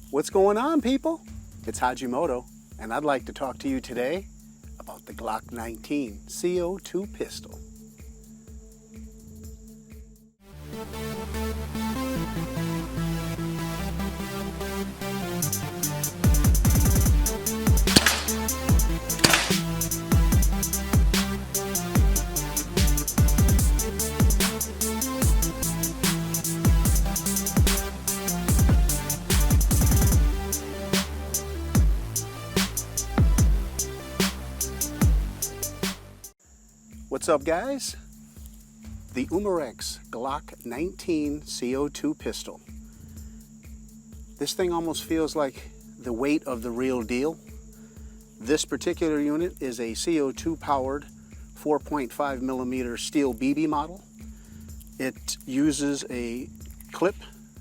What's going on, people? It's Hajimoto, and I'd like to talk to you today about the Glock19 Co2 pistol. What's up, guys? The Umarex Glock19 Co2 pistol. This thing almost feels like the weight of the real deal. This particular unit is a CO2 powered 4.5 millimeter steel BB model. It uses a clip,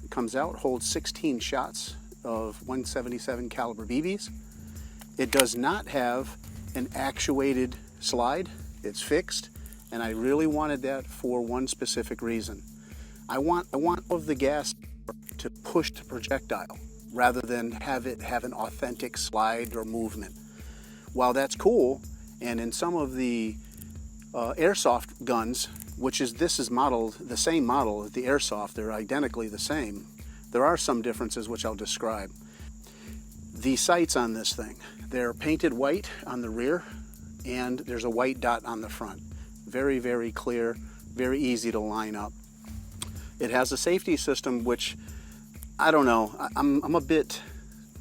it comes out, holds 16 shots of 177 caliber BBs. It does not have an actuated slide. It's fixed, and I really wanted that for one specific reason. I want of the gas to push the projectile rather than have it have an authentic slide or movement. While that's cool, and in some of the airsoft guns, this is modeled the same model as the airsoft, they're identically the same. There are some differences which I'll describe. The sights on this thing, they're painted white on the rear, and there's a white dot on the front. Very, very clear, very easy to line up. It has a safety system which, I don't know, I'm a bit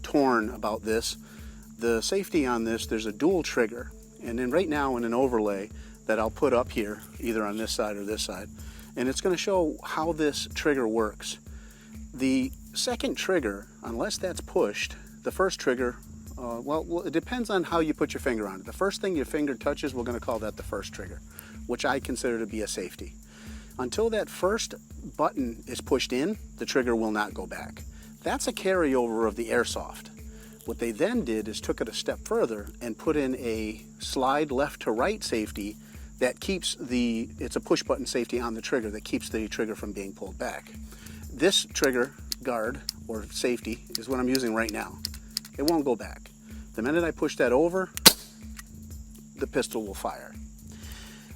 torn about this. The safety on this, there's a dual trigger, and then right now in an overlay that I'll put up here, either on this side or this side, and it's going to show how this trigger works. The second trigger, unless that's pushed, the first trigger, well, it depends on how you put your finger on it. The first thing your finger touches, we're going to call that the first trigger, which I consider to be a safety. Until that first button is pushed in, the trigger will not go back. That's a carryover of the airsoft. What they then did is took it a step further and put in a slide left to right safety that keeps it's a push button safety on the trigger that keeps the trigger from being pulled back. This trigger guard or safety is what I'm using right now. It won't go back. The minute I push that over, the pistol will fire.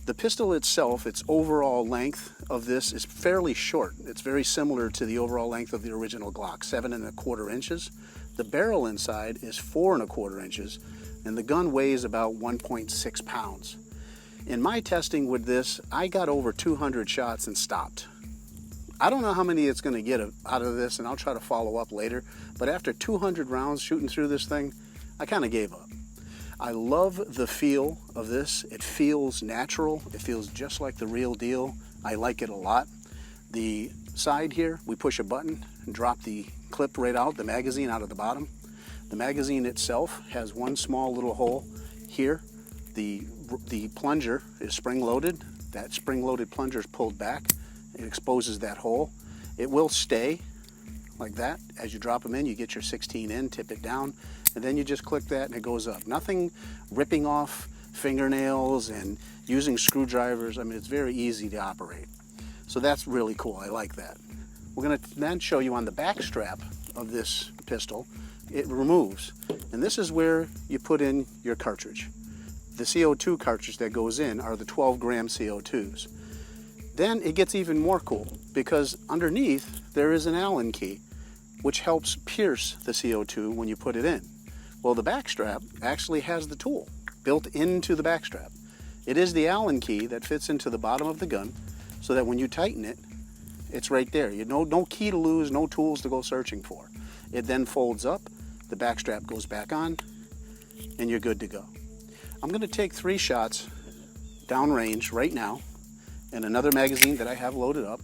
The pistol itself, its overall length of this is fairly short. It's very similar to the overall length of the original Glock, 7¼ inches. The barrel inside is 4¼ inches, and the gun weighs about 1.6 pounds. In my testing with this, I got over 200 shots and stopped. I don't know how many it's going to get out of this, and I'll try to follow up later, but after 200 rounds shooting through this thing, I kind of gave up. I love the feel of this. It feels natural. It feels just like the real deal. I like it a lot. The side here, we push a button and drop the clip right out, the magazine out of the bottom. The magazine itself has one small little hole here. The plunger is spring-loaded. That spring-loaded plunger is pulled back. It exposes that hole. It will stay like that. As you drop them in, you get your 16 in, tip it down, and then you just click that and it goes up. Nothing ripping off fingernails and using screwdrivers. I mean, it's very easy to operate. So that's really cool. I like that. We're going to then show you on the back strap of this pistol, it removes. And this is where you put in your cartridge. The CO2 cartridge that goes in are the 12-gram CO2s. Then it gets even more cool because underneath there is an Allen key which helps pierce the CO2 when you put it in. Well, the back strap actually has the tool built into the back strap. It is the Allen key that fits into the bottom of the gun so that when you tighten it, it's right there. You know, no key to lose, no tools to go searching for. It then folds up, the back strap goes back on, and you're good to go. I'm going to take 3 shots downrange right now and another magazine that I have loaded up,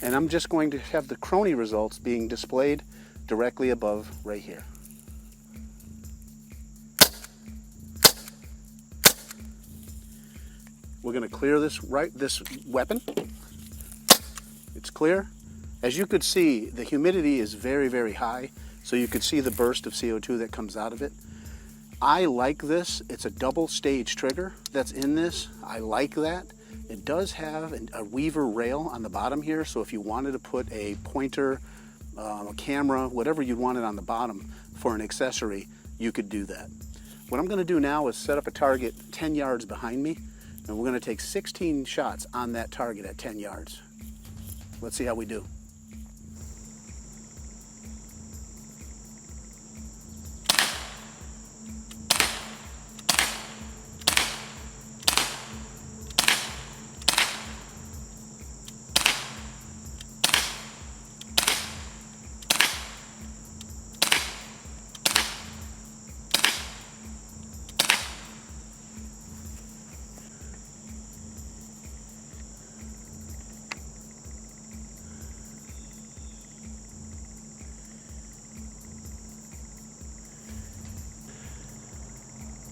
and I'm just going to have the crony results being displayed directly above right here. We're going to clear this weapon. It's clear. As you could see, the humidity is very, very high, so you could see the burst of CO2 that comes out of it. I like this. It's a double stage trigger that's in this. I like that. It does have a weaver rail on the bottom here, so if you wanted to put a pointer a camera, whatever you wanted on the bottom for an accessory, you could do that. What I'm going to do now is set up a target 10 yards behind me, and we're going to take 16 shots on that target at 10 yards. Let's see how we do.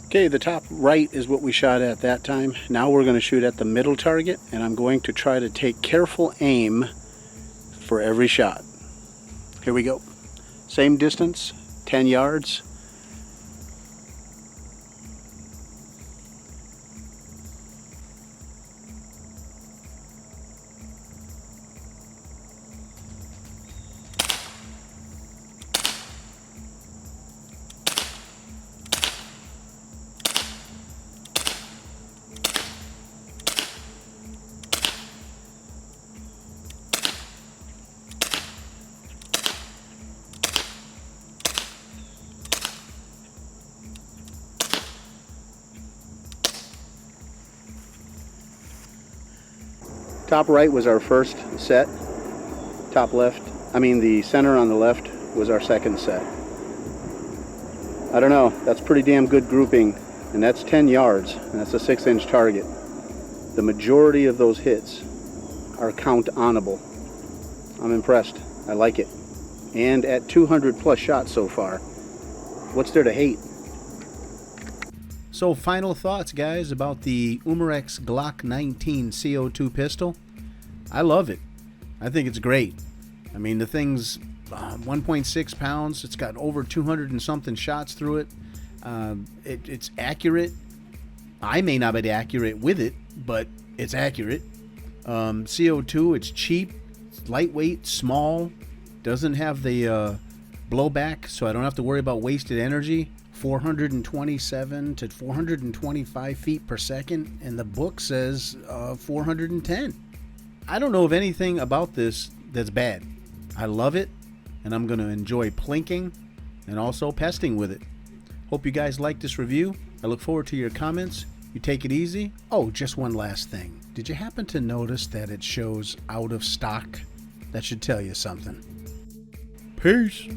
Okay, the top right is what we shot at that time. Now we're going to shoot at the middle target, and I'm going to try to take careful aim for every shot. Here we go. Same distance, 10 yards. Top right was our first set. Top left, the center on the left was our second set. I don't know, that's pretty damn good grouping, and that's 10 yards, and that's a 6-inch target. The majority of those hits are count-onable. I'm impressed. I like it. And at 200 plus shots so far, what's there to hate? So final thoughts, guys, about the Umarex Glock19 Co2 pistol. I love it. I think it's great. The thing's 1.6 pounds. It's got over 200 and something shots through it. It's accurate. I may not be accurate with it, but it's accurate. CO2, it's cheap, it's lightweight, small, doesn't have the blowback, so I don't have to worry about wasted energy. 427 to 425 feet per second, and the book says 410. I don't know of anything about this that's bad. I love it, and I'm going to enjoy plinking and also pesting with it. Hope you guys like this review. I look forward to your comments. You take it easy. Oh, just one last thing. Did you happen to notice that it shows out of stock? That should tell you something. Peace.